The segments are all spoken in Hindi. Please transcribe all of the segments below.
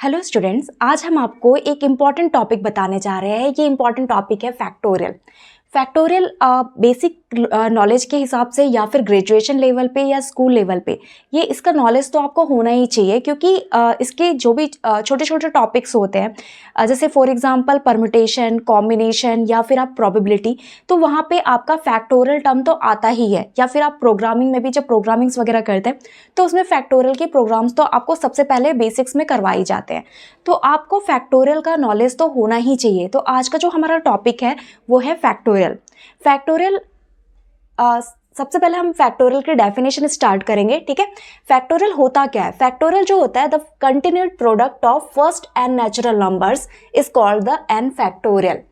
हेलो स्टूडेंट्स, आज हम आपको एक इम्पॉर्टेंट टॉपिक बताने जा रहे हैं। ये इम्पॉर्टेंट टॉपिक है फैक्टोरियल। फैक्टोरियल बेसिक नॉलेज के हिसाब से या फिर ग्रेजुएशन लेवल पे या स्कूल लेवल पे ये इसका नॉलेज तो आपको होना ही चाहिए, क्योंकि इसके जो भी छोटे छोटे टॉपिक्स होते हैं जैसे फॉर एग्जांपल परम्यूटेशन, कॉम्बिनेशन या फिर आप प्रोबेबिलिटी, तो वहाँ पे आपका फैक्टोरियल टर्म तो आता ही है। या फिर आप प्रोग्रामिंग में भी जब प्रोग्रामिंग्स वगैरह करते हैं तो उसमें फैक्टोरियल के प्रोग्राम्स तो आपको सबसे पहले बेसिक्स में करवाई जाते हैं, तो आपको फैक्टोरियल का नॉलेज तो होना ही चाहिए। तो आज का जो हमारा टॉपिक है वो है फैक्टोरियल। सबसे पहले हम फैक्टोरियल की डेफिनेशन स्टार्ट करेंगे, ठीक है। फैक्टोरियल होता क्या है? फैक्टोरियल जो होता है the continued product of first n natural numbers is called the n factorial,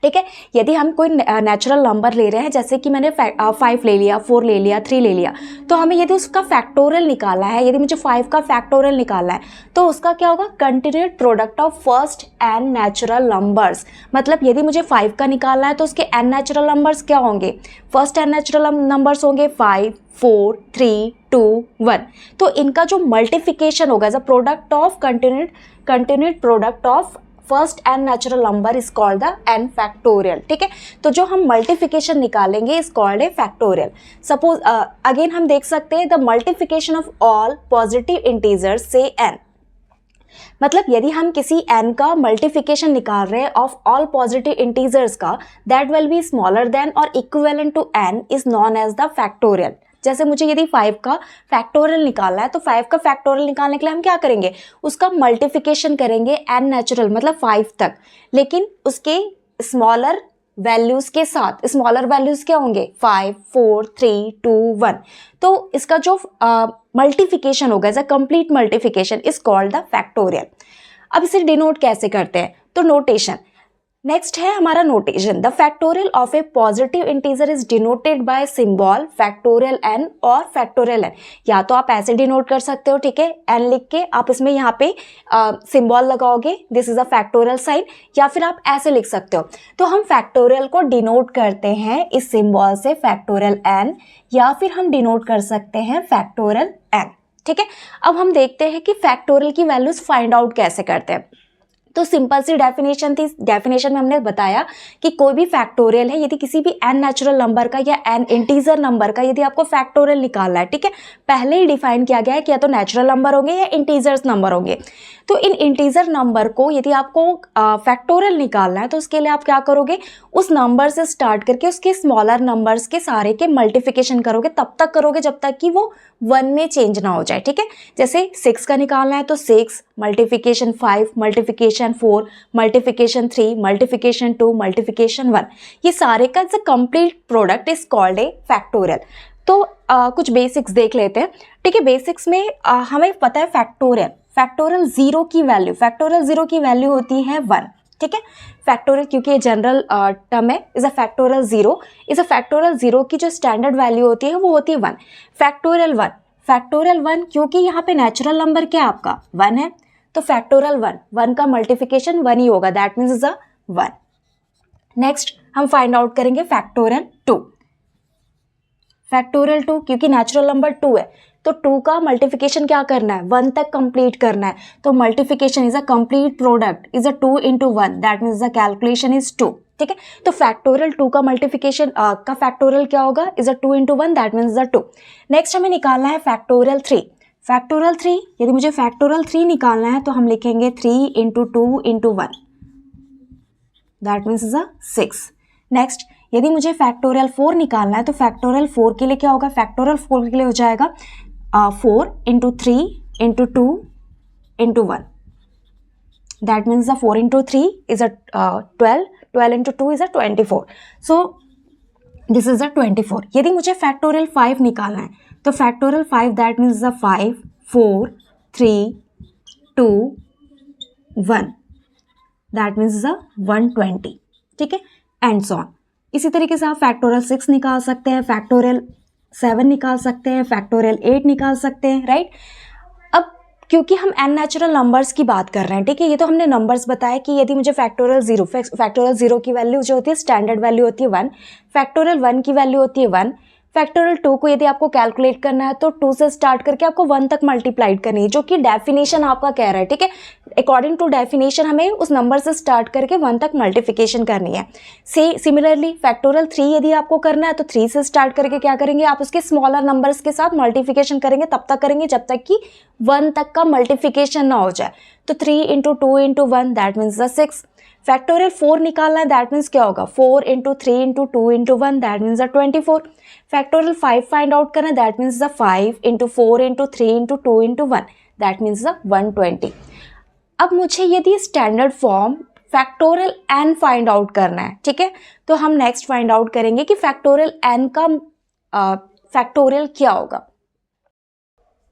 ठीक है। यदि हम कोई नेचुरल नंबर ले रहे हैं, जैसे कि मैंने 5 ले लिया, 4 ले लिया, 3 ले लिया, तो हमें यदि उसका फैक्टोरियल निकालना है, यदि मुझे 5 का फैक्टोरियल निकालना है, तो उसका क्या होगा? Continued product of first n natural numbers. मतलब यदि मुझे 5 का निकालना है तो उसके एन नेचुरल नंबर्स क्या होंगे? फर्स्ट एन नेचुरल नंबर्स होंगे 5, 4, 3, 2, 1। तो इनका जो मल्टीप्लिकेशन होगा as a product of continued product of first n natural number is called the n factorial, ठीक है। तो जो हम मल्टीप्लिकेशन निकालेंगे is called a factorial. Suppose again हम देख सकते हैं the multiplication of all positive integers से एन। मतलब यदि हम किसी n का मल्टीप्लिकेशन निकाल रहे हैं ऑफ ऑल पॉजिटिव इंटीजर्स का, that will be smaller than और equivalent to n is known as the factorial. जैसे मुझे यदि 5 का फैक्टोरियल निकालना है तो 5 का फैक्टोरियल निकालने के लिए हम क्या करेंगे? उसका मल्टीप्लिकेशन करेंगे n नेचुरल मतलब 5 तक, लेकिन उसके स्मॉलर वैल्यूज के साथ। स्मॉलर वैल्यूज क्या होंगे? 5, 4, 3, 2, 1। तो इसका जो मल्टीप्लिकेशन होगा as a complete multiplication is called the factorial. अब इसे डिनोट कैसे करते हैं? तो नोटेशन नेक्स्ट है हमारा notation. The factorial of a positive integer is denoted by symbol factorial n और फैक्टोरियल एन। या तो आप ऐसे डिनोट कर सकते हो, ठीक है, एन लिख के आप इसमें यहाँ पे सिंबल लगाओगे, this is a factorial sign, या फिर आप ऐसे लिख सकते हो। तो हम फैक्टोरियल को डिनोट करते हैं इस सिंबल से फैक्टोरियल एन, या फिर हम डिनोट कर सकते हैं फैक्टोरियल एन, ठीक है। अब हम देखते हैं कि फैक्टोरियल की वैल्यूज फाइंड आउट कैसे करते हैं। तो सिंपल सी डेफिनेशन थी। डेफिनेशन में हमने बताया कि कोई भी फैक्टोरियल है, यदि किसी भी एन नेचुरल नंबर का या एन इंटीजर नंबर का यदि आपको फैक्टोरियल निकालना है, ठीक है, पहले ही डिफाइन किया गया है कि या तो नेचुरल नंबर होंगे या इंटीजर्स नंबर होंगे। तो इन इंटीजर नंबर को यदि आपको फैक्टोरियल निकालना है तो उसके लिए आप क्या करोगे? उस नंबर से स्टार्ट करके उसके स्मॉलर नंबर्स के सारे के मल्टीप्लिकेशन करोगे, तब तक करोगे जब तक कि वो 1 में चेंज ना हो जाए, ठीक है। जैसे 6 का निकालना है तो 6 multiplication 5 multiplication 4 multiplication 3 multiplication 2 multiplication 1, ये सारे का जो complete product is called a factorial. तो कुछ बेसिक्स देख लेते हैं, ठीक है। बेसिक्स में हमें पता है फैक्टोरियल जीरो की वैल्यू होती है 1, ठीक है। फैक्टोरियल क्योंकि ये जनरल टर्म है, इज अ फैक्टोरियल जीरो की जो स्टैंडर्ड वैल्यू होती है वो होती है 1। फैक्टोरियल 1 क्योंकि यहाँ पे नेचुरल नंबर क्या है आपका? 1 है, तो फैक्टोरियल 1 का मल्टीप्लिकेशन 1 ही होगा, that means is a 1। Next हम फाइंड आउट करेंगे फैक्टोरियल 2 क्योंकि नेचुरल नंबर 2 है, तो 2 का मल्टीप्लिकेशन क्या करना है? 1 तक कंप्लीट करना है। तो multiplication is a complete product is a 2 into 1, that means the calculation is 2, ठीक है। तो फैक्टोरियल 2 का मल्टीप्लिकेशन का फैक्टोरियल क्या होगा? Is a 2 into 1, that means the 2। Next हमें निकालना है फैक्टोरियल 3। यदि मुझे फैक्टोरियल 3 निकालना है तो हम लिखेंगे 3 into 2 into 1, that means is a 6। Next यदि मुझे फैक्टोरियल 4 निकालना है तो फैक्टोरियल 4 के लिए क्या होगा? फैक्टोरियल 4 के लिए हो जाएगा 4 into 3 into 2 into 1, that means the 4 into 3 is a 12 into 2 is a 24, so this is a 24। यदि मुझे फैक्टोरियल 5 निकालना है तो factorial 5 that means the 5 4 3 2 1, that means the 120, ठीक है, एंड सो ऑन। इसी तरीके से आप फैक्टोरियल 6 निकाल सकते हैं, फैक्टोरियल 7 निकाल सकते हैं, फैक्टोरियल 8 निकाल सकते हैं, राइट। अब क्योंकि हम एन नेचुरल नंबर्स की बात कर रहे हैं, ठीक है, ये तो हमने नंबर्स बताया कि यदि मुझे फैक्टोरियल 0 की वैल्यू जो होती है स्टैंडर्ड वैल्यू होती है 1, फैक्टोरियल 1 की वैल्यू होती है 1, फैक्टोरियल 2 को यदि आपको कैलकुलेट करना है तो 2 से स्टार्ट करके आपको 1 तक मल्टीप्लाइड करनी है, जो कि डेफिनेशन आपका कह रहा है, ठीक है। अकॉर्डिंग टू डेफिनेशन हमें उस नंबर से स्टार्ट करके 1 तक मल्टीप्लिकेशन करनी है। सिमिलरली फैक्टोरियल 3 यदि आपको करना है तो 3 से स्टार्ट करके क्या करेंगे, आप उसके स्मॉलर नंबर्स के साथ मल्टीप्लिकेशन करेंगे, तब तक करेंगे जब तक कि 1 तक का मल्टीप्लिकेशन ना हो जाए। तो 3 into 2 into 1 that means the 6। Factorial 4 निकालना है, दैट मीन्स क्या होगा, 4 into 3 into 2 into 1 that means the 24। Factorial 5 find out करना है, that means the 5 into 4 into 3 into 2 into 1 that means the 120। अब मुझे यदि standard form factorial n find out करना है, ठीक है, तो हम नेक्स्ट फाइंड आउट करेंगे कि फैक्टोरियल n का फैक्टोरियल क्या होगा।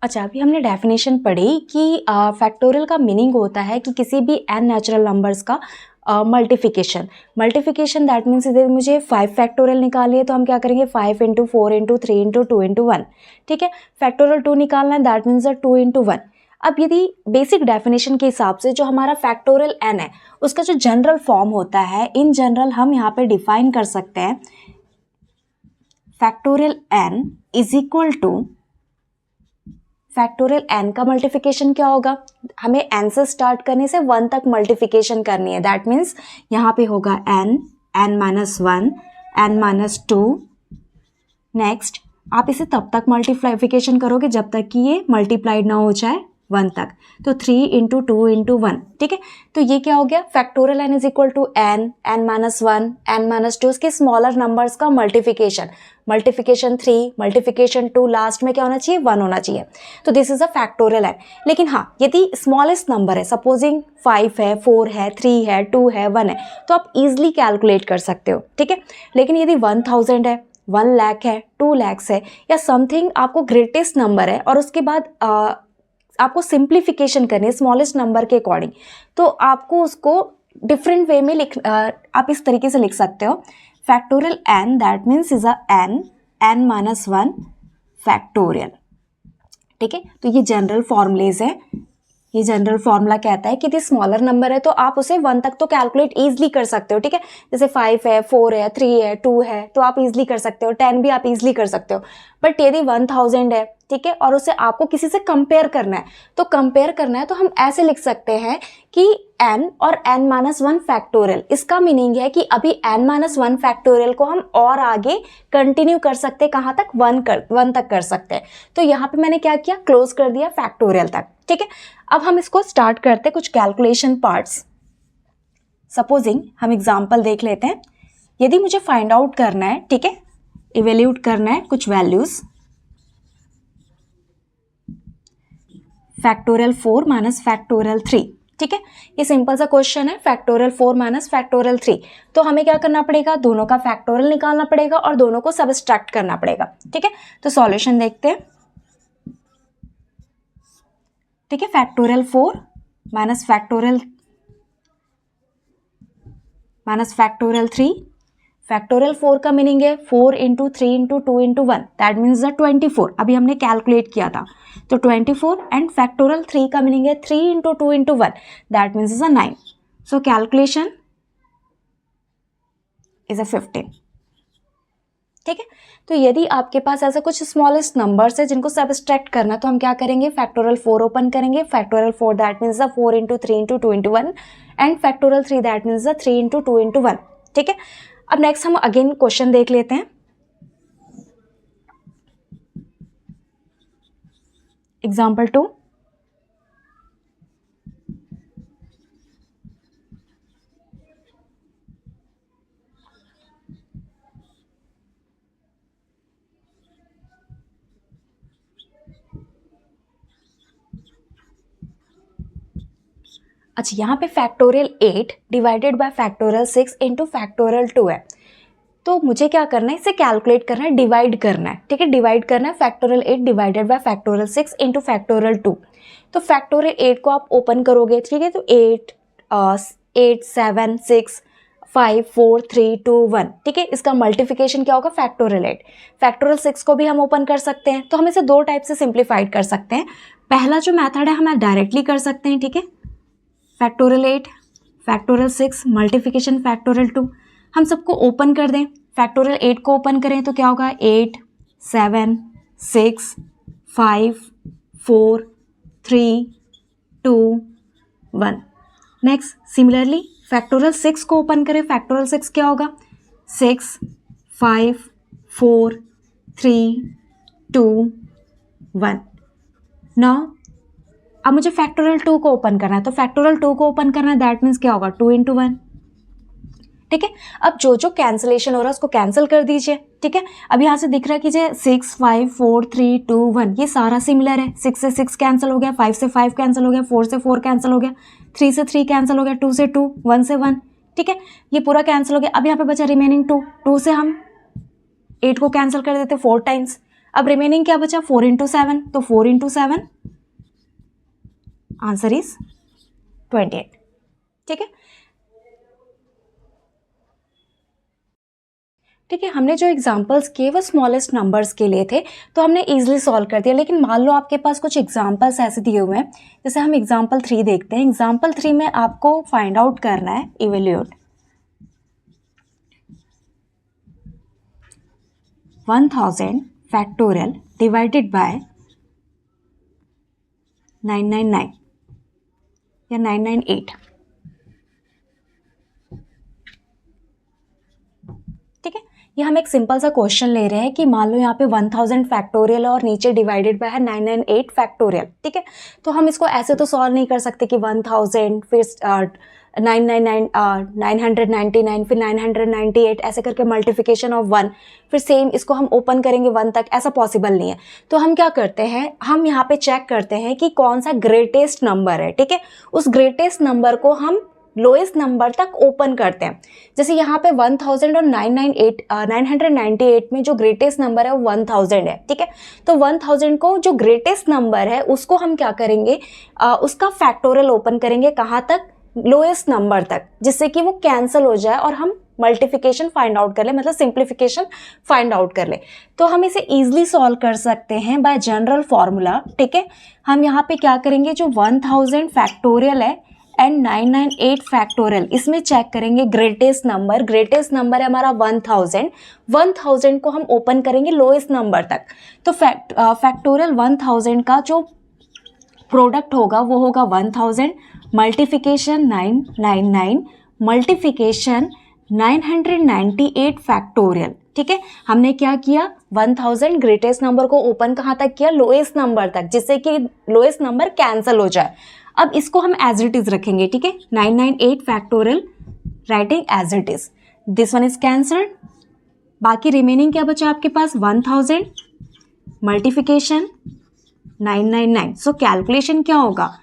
अच्छा, अभी हमने डेफिनेशन पढ़ी कि फैक्टोरियल का मीनिंग होता है कि किसी भी n नेचुरल नंबर्स का मल्टीप्लिकेशन दैट मीन्स इधर मुझे 5 फैक्टोरियल निकालिए तो हम क्या करेंगे 5 इंटू 4 इंटू 3 इंटू 2 इंटू 1, ठीक है। फैक्टोरियल 2 निकालना है, दैट मीन्स 2 इंटू 1। अब यदि बेसिक डेफिनेशन के हिसाब से जो हमारा फैक्टोरियल n है उसका जो जनरल फॉर्म होता है, इन जनरल हम यहाँ पे डिफाइन कर सकते हैं factorial n is equal two factorial n का मल्टीप्लिकेशन क्या होगा, हमें n से स्टार्ट करने से 1 तक मल्टीप्लिकेशन करनी है, दैट मीन्स यहाँ पे होगा n minus 1 n minus 2। Next आप इसे तब तक मल्टीप्लाइफिकेशन करोगे जब तक कि ये मल्टीप्लाइड ना हो जाए 1 तक, तो 3 इंटू 2 इंटू 1, ठीक है। तो ये क्या हो गया, factorial n is equal to n minus 1 n minus 2 उसके स्मॉलर नंबर्स का मल्टीप्लिकेशन 3 मल्टीप्लिकेशन 2, लास्ट में क्या होना चाहिए 1 होना चाहिए। तो this is a factorial n। लेकिन हाँ, यदि स्मॉलेस्ट नंबर है, सपोजिंग 5 है, 4 है, 3 है, 2 है, 1 है, तो आप इजिली कैलकुलेट कर सकते हो, ठीक है। लेकिन यदि 1000 है, 1 लाख है, 2 lakhs है या समथिंग आपको ग्रेटेस्ट नंबर है और उसके बाद आपको सिंप्लीफिकेशन करनी है स्मॉलेस्ट नंबर के अकॉर्डिंग, तो आपको उसको डिफरेंट वे में आप इस तरीके से लिख सकते हो factorial n that means is a n minus 1 factorial, ठीक है। तो ये जनरल फॉर्मूलेज है। ये जनरल फॉर्मूला कहता है कि यदि स्मॉलर नंबर है तो आप उसे 1 तक तो कैलकुलेट ईजिली कर सकते हो, ठीक है। जैसे 5 है, 4 है, 3 है, 2 है, तो आप इजिली कर सकते हो, 10 भी आप इजिली कर सकते हो। बट यदि 1000 है, ठीक है, और उसे आपको किसी से कंपेयर करना है, तो हम ऐसे लिख सकते हैं कि n और n माइनस 1 फैक्टोरियल। इसका मीनिंग है कि अभी n माइनस 1 फैक्टोरियल को हम और आगे कंटिन्यू कर सकते हैं, कहाँ तक 1 तक कर सकते हैं। तो यहाँ पे मैंने क्या किया, क्लोज कर दिया फैक्टोरियल तक, ठीक है। अब हम इसको स्टार्ट करते हैं कुछ कैलकुलेशन पार्ट्स। सपोजिंग हम एग्जांपल देख लेते हैं। यदि मुझे फाइंड आउट करना है, ठीक है, इवेल्यूट करना है कुछ वैल्यूज, फैक्टोरियल 4 माइनस फैक्टोरियल 3, ठीक है। ये सिंपल सा क्वेश्चन है, फैक्टोरियल 4 माइनस फैक्टोरियल 3। तो हमें क्या करना पड़ेगा, दोनों का फैक्टोरियल निकालना पड़ेगा और दोनों को सबट्रैक्ट करना पड़ेगा, ठीक है। तो सॉल्यूशन देखते हैं, ठीक है। Factorial 4 minus factorial 3। फैक्टोरियल 4 का मीनिंग है 4 into 3 into 2 into 1 that means the 24। अभी हमने कैलकुलेट किया था, तो 24। एंड फैक्टोरियल 3 का मीनिंग है 3 into 2 into 1 that means is a 9। So calculation is a 15, ठीक है। तो यदि आपके पास ऐसा कुछ स्मॉलेस्ट नंबर्स है जिनको सबट्रैक्ट करना, तो हम क्या करेंगे, फैक्टोरियल 4 ओपन करेंगे। Factorial 4 that means the 4 into 3 into 2 into 1 and factorial 3 that means the 3 into 2 into 1, ठीक है। अब नेक्स्ट हम अगेन क्वेश्चन देख लेते हैं। एग्जाम्पल 2, अच्छा, यहाँ पे factorial 8 divided by factorial 6 into factorial 2 है। तो मुझे क्या करना है, इसे कैलकुलेट करना है, डिवाइड करना है, ठीक है। डिवाइड करना है factorial 8 divided by factorial 6 into factorial 2। तो फैक्टोरियल 8 को आप ओपन करोगे, ठीक है, तो 8 7 6 5 4 3 2 1, ठीक है। इसका मल्टीप्लिकेशन क्या होगा, फैक्टोरियल 8। फैक्टोरियल 6 को भी हम ओपन कर सकते हैं, तो हम इसे दो टाइप से सिंप्लीफाइड कर सकते हैं। पहला जो मेथड है हम डायरेक्टली कर सकते हैं, ठीक है, फैक्टोरियल 8 फैक्टोरियल 6 मल्टीप्लिकेशन फैक्टोरियल 2। हम सबको ओपन कर दें, फैक्टोरियल 8 को ओपन करें तो क्या होगा, 8 7 6 5 4 3 2 1। नेक्स्ट सिमिलरली फैक्टोरियल 6 को ओपन करें, फैक्टोरियल 6 क्या होगा, 6 5 4 3 2 1। नाउ अब मुझे फैक्टोरियल 2 को ओपन करना है, तो फैक्टोरियल 2 को ओपन करना है, दैट मीन्स क्या होगा, 2 × 1। ठीक है, अब जो जो कैंसिलेशन हो रहा है उसको कैंसिल कर दीजिए। ठीक है, अब यहाँ से दिख रहा है कि 6 5 4 3 2 1 ये सारा सिमिलर है। 6 से 6 कैंसिल हो गया, 5 से 5 कैंसिल हो गया, 4 से 4 कैंसिल हो गया, 3 से 3 कैंसिल हो गया, 2 से 2, 1 से 1। ठीक है, ये पूरा कैंसिल हो गया। अब यहाँ पे बचा रिमेनिंग 2, 2 से हम 8 को कैंसिल कर देते 4 टाइम्स। अब रिमेनिंग क्या बचा, 4 × 7, तो 4 × 7 आंसर इज 28। ठीक है, ठीक है, हमने जो एग्जांपल्स किए वो स्मॉलेस्ट नंबर्स के लिए थे, तो हमने इजीली सॉल्व कर दिया। लेकिन मान लो आपके पास कुछ एग्जांपल्स ऐसे दिए हुए हैं, जैसे हम एग्जांपल 3 देखते हैं। एग्जांपल 3 में आपको फाइंड आउट करना है इवेल्यूट 1000 फैक्टोरियल डिवाइडेड बाय 999 या 998। ठीक है, ये हम एक सिंपल सा क्वेश्चन ले रहे हैं कि मान लो यहाँ पे 1000 फैक्टोरियल और नीचे डिवाइडेड बाय है 998 फैक्टोरियल। ठीक है, तो हम इसको ऐसे तो सॉल्व नहीं कर सकते कि 1000 फिर 999 999 फिर 998 ऐसे करके मल्टीप्लिकेशन ऑफ 1 फिर सेम इसको हम ओपन करेंगे 1 तक, ऐसा पॉसिबल नहीं है। तो हम क्या करते हैं, हम यहाँ पे चेक करते हैं कि कौन सा ग्रेटेस्ट नंबर है। ठीक है, उस ग्रेटेस्ट नंबर को हम लोएस्ट नंबर तक ओपन करते हैं। जैसे यहाँ पे 1000 और 998 में जो ग्रेटेस्ट नंबर है वो 1000 है। ठीक है, तो 1000 को जो ग्रेटेस्ट नंबर है उसको हम क्या करेंगे, उसका फैक्टोरियल ओपन करेंगे, कहाँ तक, लोएस्ट नंबर तक, जिससे कि वो कैंसिल हो जाए और हम मल्टीप्लिकेशन फाइंड आउट कर ले, मतलब सिंप्लीफिकेशन फाइंड आउट कर ले। तो हम इसे इजीली सॉल्व कर सकते हैं बाय जनरल फॉर्मूला। ठीक है, हम यहाँ पे क्या करेंगे, जो 1000 फैक्टोरियल है एंड 998 फैक्टोरियल, इसमें चेक करेंगे ग्रेटेस्ट नंबर। ग्रेटेस्ट नंबर है हमारा 1000 को हम ओपन करेंगे लोएस्ट नंबर तक। तो फैक्टोरियल 1000 का जो प्रोडक्ट होगा वो होगा 1000 मल्टीप्लिकेशन 999 मल्टीप्लिकेशन 998 फैक्टोरियल। ठीक है, हमने क्या किया, 1000 ग्रेटेस्ट नंबर को ओपन कहाँ तक किया, लोएस्ट नंबर तक, जिससे कि लोएस्ट नंबर कैंसिल हो जाए। अब इसको हम एज इट इज रखेंगे। ठीक है, 998 factorial writing as it is, this one is cancelled. बाकी रिमेनिंग क्या बचा आपके पास, 1000 मल्टीप्लिकेशन 999। सो कैलकुलेशन क्या होगा,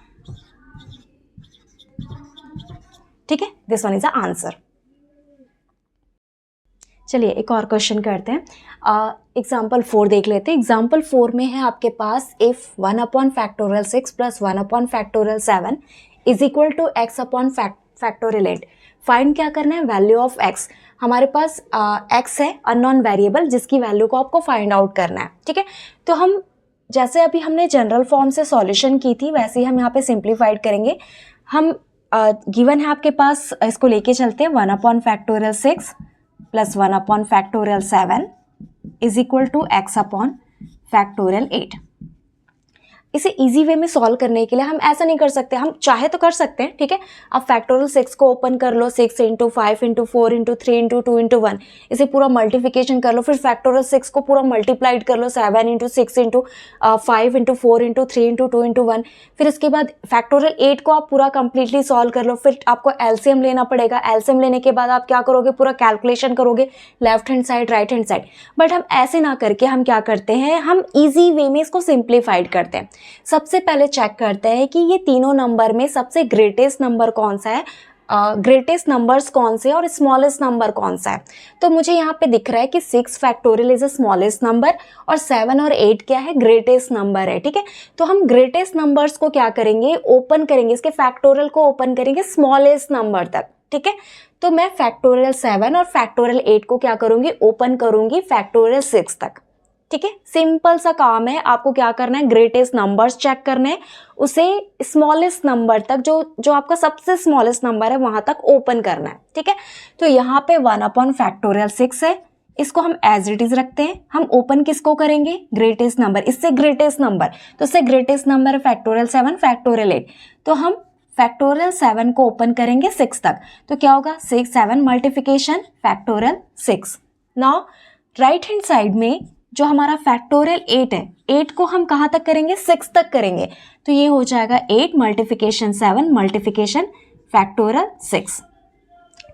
ठीक है, this one is the answer. चलिए एक और क्वेश्चन करते हैं। एग्जाम्पल 4 देख लेते हैं। एग्जाम्पल 4 में है आपके पास if 1/6 plus 1/7 is equal to x/फैक्टोरियल 8। फाइंड क्या करना है, वैल्यू ऑफ x। हमारे पास x है अननोन वेरिएबल, जिसकी वैल्यू को आपको फाइंड आउट करना है। ठीक है, तो हम जैसे अभी हमने जनरल फॉर्म से सॉल्यूशन की थी वैसे ही हम यहाँ पे सिंप्लीफाइड करेंगे। हम गिवन है आपके पास, इसको लेके चलते हैं, 1/6 प्लस 1/7 इज इक्वल टू x/फैक्टोरियल 8। इसे इजी वे में सॉल्व करने के लिए हम ऐसा नहीं कर सकते, हम चाहे तो कर सकते हैं। ठीक है, आप फैक्टोरियल 6 को ओपन कर लो, 6 × 5 × 4 × 3 × 2 × 1, इसे पूरा मल्टीप्लिकेशन कर लो। फिर फैक्टोरियल 6 को पूरा मल्टीप्लाइड कर लो, 7 × 6 × 5 × 4 × 3 × 2 × 1। फिर इसके बाद फैक्टोरियल 8 को आप पूरा कंप्लीटली सॉल्व कर लो। फिर आपको एलसीएम लेना पड़ेगा, एलसीएम लेने के बाद आप क्या करोगे, पूरा कैलकुलेशन करोगे, left hand side right hand side. But हम ऐसे ना करके हम क्या करते हैं, हम ईजी वे में इसको सिंप्लीफाइड करते हैं। सबसे पहले चेक करते हैं कि ये तीनों नंबर में सबसे ग्रेटेस्ट नंबर कौन सा है, ग्रेटेस्ट नंबर्स कौन से और स्मॉलेस्ट नंबर कौन सा है। तो मुझे यहाँ पे दिख रहा है कि 6 factorial is a smallest number और 7 और 8 क्या है, ग्रेटेस्ट नंबर है। ठीक है, तो हम ग्रेटेस्ट नंबर्स को क्या करेंगे, ओपन करेंगे, इसके फैक्टोरियल को ओपन करेंगे स्मॉलेस्ट नंबर तक। ठीक है, तो मैं फैक्टोरियल 7 और फैक्टोरियल 8 को क्या करूंगी, ओपन करूंगी फैक्टोरियल 6 तक। ठीक है, सिंपल सा काम है, आपको क्या करना है, ग्रेटेस्ट नंबर्स चेक करने हैं, उसे स्मॉलेस्ट नंबर तक, जो आपका सबसे स्मॉलेस्ट नंबर है वहां तक ओपन करना है। ठीक है, तो यहाँ पे 1/फैक्टोरियल 6 है, इसको हम एज इट इज रखते हैं। हम ओपन किसको करेंगे, ग्रेटेस्ट नंबर, इससे ग्रेटेस्ट नंबर, तो इससे ग्रेटेस्ट नंबर है फैक्टोरियल 7 फैक्टोरियल 8, तो हम फैक्टोरियल 7 को ओपन करेंगे 6 तक, तो क्या होगा 7 multiplication factorial 6। Now right hand side में जो हमारा फैक्टोरियल 8 है, 8 को हम कहाँ तक करेंगे 6 तक करेंगे, तो ये हो जाएगा 8 मल्टीप्लिकेशन 7 मल्टीप्लिकेशन फैक्टोरियल 6।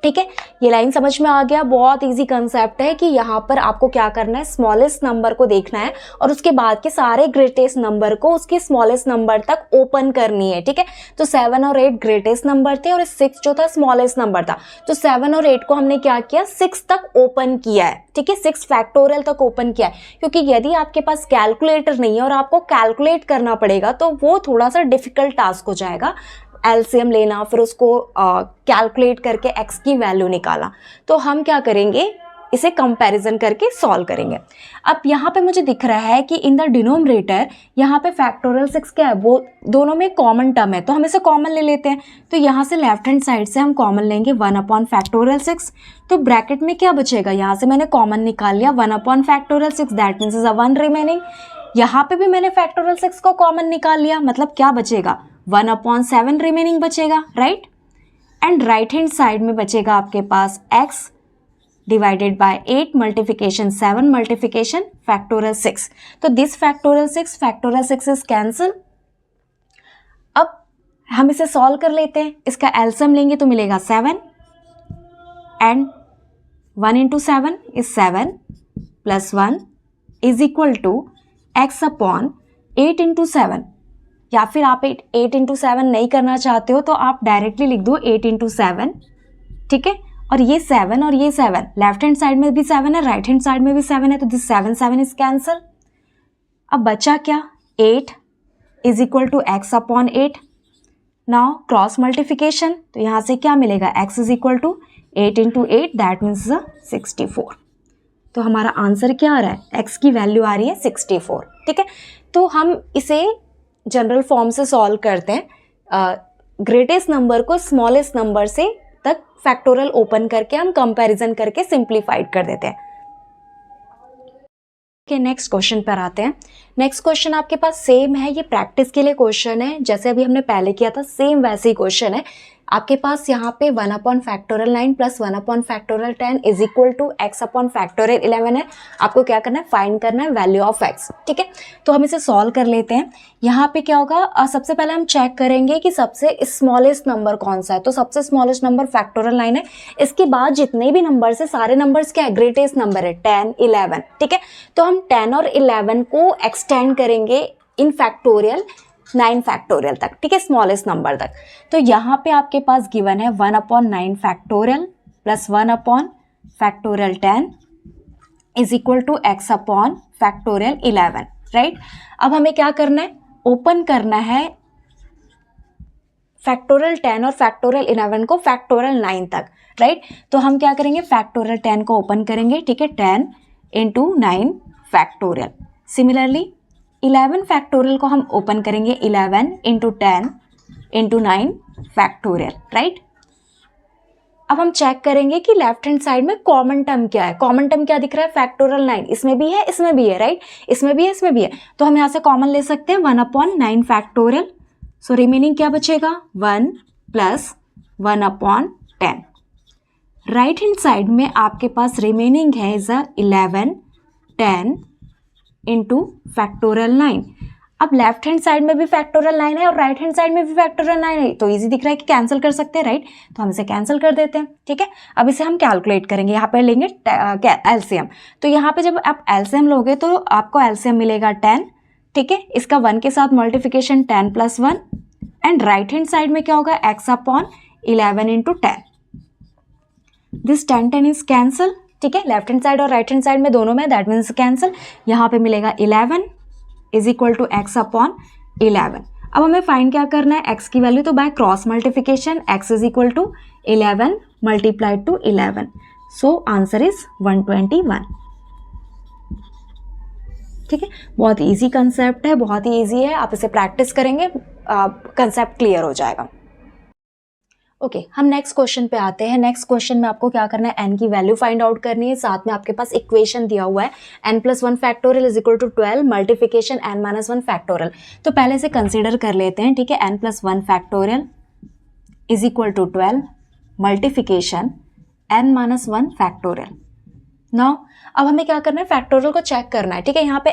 ठीक है, ये लाइन समझ में आ गया। बहुत इजी कंसेप्ट है कि यहाँ पर आपको क्या करना है, स्मॉलेस्ट नंबर को देखना है और उसके बाद के सारे ग्रेटेस्ट नंबर को उसके स्मॉलेस्ट नंबर तक ओपन करनी है। ठीक है, तो 7 और 8 ग्रेटेस्ट नंबर थे और 6 जो था स्मॉलेस्ट नंबर था, तो 7 और 8 को हमने क्या किया 6 तक ओपन किया है। ठीक है, 6 फैक्टोरियल तक ओपन किया है, क्योंकि यदि आपके पास कैलकुलेटर नहीं है और आपको कैलकुलेट करना पड़ेगा तो वो थोड़ा सा डिफिकल्ट टास्क हो जाएगा। एलसीएम लेना, फिर उसको कैलकुलेट करके एक्स की वैल्यू निकाला, तो हम क्या करेंगे, इसे कंपैरिजन करके सॉल्व करेंगे। अब यहाँ पे मुझे दिख रहा है कि इन द डिनोमिनेटर यहाँ पे फैक्टोरियल 6 क्या है, वो दोनों में कॉमन टर्म है, तो हम इसे कॉमन ले लेते हैं। तो यहाँ से लेफ्ट हैंड साइड से हम कॉमन लेंगे 1 अपॉन फैक्टोरियल 6, तो ब्रैकेट में क्या बचेगा, यहाँ से मैंने कॉमन निकाल लिया 1 upon factorial 6, that means is a 1 remaining. यहाँ पे भी मैंने फैक्टोरियल 6 को कॉमन निकाल लिया, मतलब क्या बचेगा 1 अपॉन 7 रिमेनिंग बचेगा, right. And right hand side में बचेगा आपके पास x divided by 8 multiplication 7 multiplication factorial 6, तो दिस फैक्टोरियल 6 इज कैंसल। अब हम इसे सॉल्व कर लेते हैं, इसका एलसीएम लेंगे तो मिलेगा 7 and 1 into 7 is 7 plus 1 is equal to x upon 8 into 7, या फिर आप 8 इंटू 7 नहीं करना चाहते हो तो आप डायरेक्टली लिख दो 8 इंटू 7। ठीक है, और ये 7 और ये 7, लेफ्ट हैंड साइड में भी 7 है, राइट हैंड साइड में भी 7 है, तो दिस 7 इज कैंसल। अब बचा क्या, 8 is equal to x upon 8। Now cross multiplication, तो यहाँ से क्या मिलेगा, x is equal to 8 into 8, that means 64। तो हमारा आंसर क्या आ रहा है, x की वैल्यू आ रही है 64। ठीक है, तो हम इसे जनरल फॉर्म से सॉल्व करते हैं, ग्रेटेस्ट नंबर को स्मॉलेस्ट नंबर से तक फैक्टोरियल ओपन करके हम कंपैरिजन करके सिंप्लीफाइड कर देते हैं। ओके, नेक्स्ट क्वेश्चन पर आते हैं। नेक्स्ट क्वेश्चन आपके पास सेम है, ये प्रैक्टिस के लिए क्वेश्चन है, जैसे अभी हमने पहले किया था सेम वैसे ही क्वेश्चन है। आपके पास यहाँ पे 1 upon factorial 9 plus 1 upon factorial 10 is equal to x upon factorial 11 है। आपको क्या करना है, फाइंड करना है वैल्यू ऑफ x। ठीक है, तो हम इसे सॉल्व कर लेते हैं। यहाँ पे क्या होगा, सबसे पहले हम चेक करेंगे कि सबसे स्मॉलेस्ट नंबर कौन सा है, तो सबसे स्मॉलेस्ट नंबर फैक्टोरियल 9 है। इसके बाद जितने भी नंबर्स है सारे नंबर्स क्या है, ग्रेटेस्ट नंबर है 10 11। ठीक है, तो हम 10 और 11 को एक्सटेंड करेंगे इन फैक्टोरियल 9 फैक्टोरियल तक। ठीक है, स्मॉलेस्ट नंबर तक। तो यहाँ पे आपके पास गिवन है 1 upon 9 factorial plus 1 upon factorial 10 is equal to x upon factorial 11, right. अब हमें क्या करना है, ओपन करना है फैक्टोरियल 10 और फैक्टोरियल 11 को फैक्टोरियल 9 तक, राइट। तो हम क्या करेंगे, फैक्टोरियल 10 को ओपन करेंगे, ठीक है, 10 इंटू 9 फैक्टोरियल। सिमिलरली 11 फैक्टोरियल को हम ओपन करेंगे, 11 इंटू 10 इंटू 9 फैक्टोरियल, राइट। अब हम चेक करेंगे कि लेफ्ट हैंड साइड में कॉमन टर्म क्या है। कॉमन टर्म क्या दिख रहा है, फैक्टोरियल 9, इसमें भी है इसमें भी है, राइट, इसमें भी है इसमें भी है, तो हम यहाँ से कॉमन ले सकते हैं 1 अपॉन 9 फैक्टोरियल। सो रिमेनिंग क्या बचेगा, 1 plus 1 upon 10। Right hand side में आपके पास रिमेनिंग है इज 11 10 इंटू फैक्टोरियल 9। अब लेफ्ट हैंड साइड में भी फैक्टोरियल 9 है और राइट हैंड साइड में भी फैक्टोरियल 9 है, तो इजी दिख रहा है कि कैंसिल कर सकते हैं, राइट। तो हम इसे कैंसिल कर देते हैं। ठीक है, अब इसे हम कैलकुलेट करेंगे, यहाँ पे लेंगे एलसीएम। तो यहाँ पे जब आप एलसीएम लोगे तो आपको एलसीएम मिलेगा 10। ठीक है, इसका 1 के साथ multiplication 10 plus 1 and right hand side में क्या होगा, x upon 11 into 10। This 10 is cancel. ठीक है, लेफ्ट हैंड साइड और राइट हैंड साइड में दोनों में, दैट मीन्स कैंसिल। यहाँ पे मिलेगा 11 is equal to x upon 11। अब हमें फाइंड क्या करना है, x की वैल्यू, तो by cross multiplication x is equal to 11 multiplied to 11, so answer is 121। ठीक है, बहुत इजी कंसेप्ट है, बहुत ही इजी है, आप इसे प्रैक्टिस करेंगे कंसेप्ट क्लियर हो जाएगा। ओके, हम नेक्स्ट क्वेश्चन पे आते हैं। नेक्स्ट क्वेश्चन में आपको क्या करना है, n की वैल्यू फाइंड आउट करनी है, साथ में आपके पास इक्वेशन दिया हुआ है n plus 1 factorial is equal to 12 multiplication n minus 1 factorial. तो पहले से कंसीडर कर लेते हैं। ठीक है, n plus 1 factorial is equal to 12 multiplication n minus 1 factorial. Now अब हमें क्या करना है, फैक्टोरियल को चेक करना है, ठीक है। यहाँ पे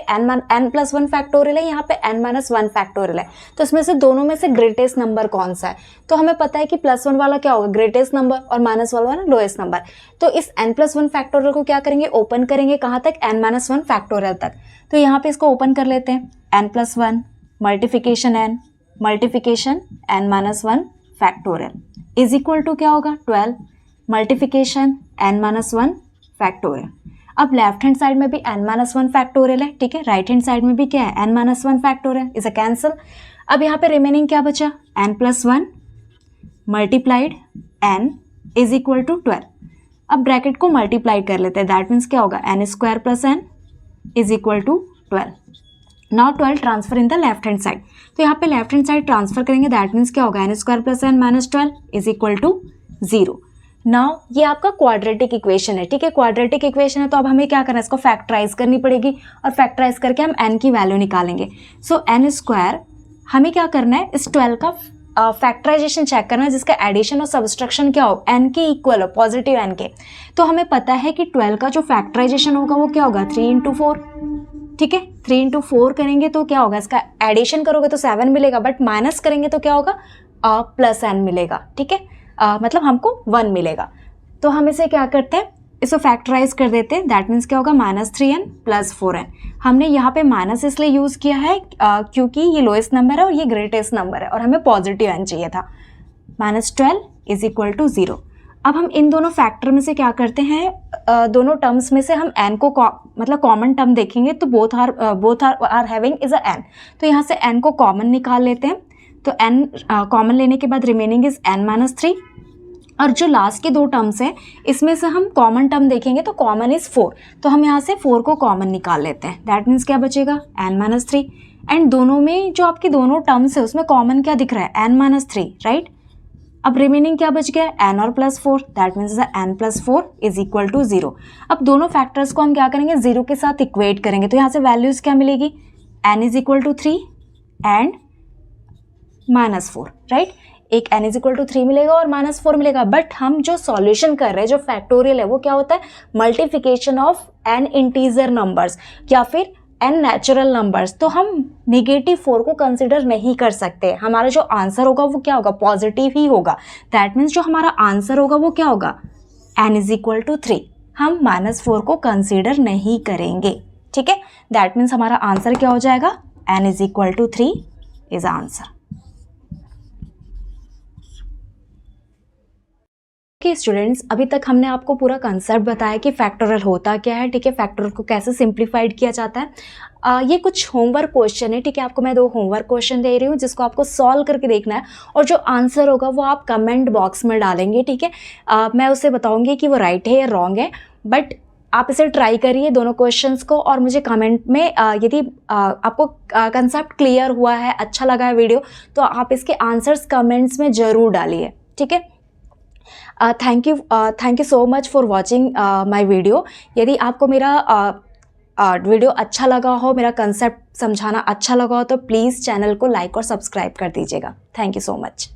n प्लस 1 फैक्टोरियल है, यहाँ पे n माइनस 1 फैक्टोरियल है, तो इसमें से दोनों में से ग्रेटेस्ट नंबर कौन सा है। तो हमें पता है कि प्लस 1 वाला क्या होगा, ग्रेटेस्ट नंबर, और माइनस वाला लोएस्ट नंबर। तो इस n प्लस 1 फैक्टोरियल को क्या करेंगे, ओपन करेंगे, कहाँ तक, n माइनस 1 फैक्टोरियल तक। तो यहाँ पे इसको ओपन कर लेते हैं, n plus 1 multiplication n multiplication n minus 1 factorial is equal to क्या होगा, 12 मल्टीप्लिकेशन n माइनस 1 फैक्टोरियल। अब लेफ्ट हैंड साइड में भी n माइनस 1 फैक्टोरियल है, ठीक है, राइट हैंड साइड में भी क्या है, n माइनस 1 फैक्टोरियल, इसे कैंसिल। अब यहाँ पे रिमेनिंग क्या बचा, n plus 1 multiplied n is equal to 12। अब ब्रैकेट को मल्टीप्लाई कर लेते हैं, दैट मीन्स क्या होगा, n square plus n is equal to 12। Now 12 transfer in the left hand side, तो यहाँ पे लेफ्ट हैंड साइड ट्रांसफर करेंगे, दैट मीन्स क्या होगा, n square plus n minus 12 is equal to 0। Now ये आपका क्वाड्रेटिक इक्वेशन है, ठीक है, क्वाड्रेटिक इक्वेशन है, तो अब हमें क्या करना है, इसको फैक्टराइज करनी पड़ेगी, और फैक्टराइज करके हम n की वैल्यू निकालेंगे। सो n स्क्वायर, हमें क्या करना है, इस 12 का फैक्टराइजेशन चेक करना है, जिसका एडिशन और सब्सट्रैक्शन क्या हो, n के इक्वल हो, पॉजिटिव n के। तो हमें पता है कि 12 का जो फैक्टराइजेशन होगा वो क्या होगा, 3 इंटू 4, ठीक है, 3 इंटू 4 करेंगे तो क्या होगा, इसका एडिशन करोगे तो 7 मिलेगा, बट माइनस करेंगे तो क्या होगा, प्लस n मिलेगा, ठीक है, मतलब हमको 1 मिलेगा। तो हम इसे क्या करते हैं, इसको फैक्टराइज कर देते हैं, दैट मीन्स क्या होगा, माइनस 3n प्लस 4n। हमने यहाँ पे माइनस इसलिए यूज़ किया है क्योंकि ये लोएस्ट नंबर है और ये ग्रेटेस्ट नंबर है, और हमें पॉजिटिव n चाहिए था। Minus 12 is equal to 0। अब हम इन दोनों फैक्टर में से क्या करते हैं, दोनों टर्म्स में से हम n को मतलब कॉमन टर्म देखेंगे, तो both are having is a n। तो यहाँ से n को कॉमन निकाल लेते हैं, तो n कॉमन लेने के बाद रिमेनिंग इज n माइनस 3, और जो लास्ट के दो टर्म्स हैं इसमें से हम कॉमन टर्म देखेंगे, तो कॉमन इज 4, तो हम यहाँ से 4 को कॉमन निकाल लेते हैं, दैट मीन्स क्या बचेगा, n माइनस 3। एंड दोनों में जो आपकी दोनों टर्म्स है उसमें कॉमन क्या दिख रहा है, n माइनस 3, राइट। अब रिमेनिंग क्या बच गया, n और plus 4, that means n plus 4 is equal to 0। अब दोनों फैक्टर्स को हम क्या करेंगे, 0 के साथ इक्वेट करेंगे, तो यहाँ से वैल्यूज क्या मिलेगी, n is equal to 3 and minus 4, right. एक n इज इक्वल टू 3 मिलेगा और माइनस 4 मिलेगा, बट हम जो सॉल्यूशन कर रहे हैं, जो फैक्टोरियल है, वो क्या होता है, multiplication of n integer numbers या फिर n नेचुरल नंबर्स। तो हम नेगेटिव 4 को कंसिडर नहीं कर सकते, हमारा जो आंसर होगा वो क्या होगा, पॉजिटिव ही होगा। दैट मीन्स जो हमारा आंसर होगा वो क्या होगा, n इज इक्वल टू 3, हम माइनस 4 को कंसिडर नहीं करेंगे, ठीक है। दैट मीन्स हमारा आंसर क्या हो जाएगा, n is equal to 3 is answer. Students, अभी तक हमने आपको पूरा कंसेप्ट बताया कि फैक्टोरियल होता क्या है, ठीक है, फैक्टोरियल को कैसे सिंप्लीफाइड किया जाता है। ये कुछ होमवर्क क्वेश्चन है, ठीक है, आपको मैं 2 होमवर्क क्वेश्चन दे रही हूँ जिसको आपको सॉल्व करके देखना है, और जो आंसर होगा वो आप कमेंट बॉक्स में डालेंगे, ठीक है। मैं उससे बताऊँगी कि वो राइट है या रॉन्ग है, बट आप इसे ट्राई करिए दोनों क्वेश्चंस को, और मुझे कमेंट में यदि आपको कंसेप्ट क्लियर हुआ है, अच्छा लगा है वीडियो, तो आप इसके आंसर्स कमेंट्स में ज़रूर डालिए, ठीक है। Thank you so much for watching my video. यदि आपको मेरा वीडियो अच्छा लगा हो, मेरा कंसेप्ट समझाना अच्छा लगा हो, तो प्लीज़ चैनल को लाइक और सब्सक्राइब कर दीजिएगा। Thank you so much.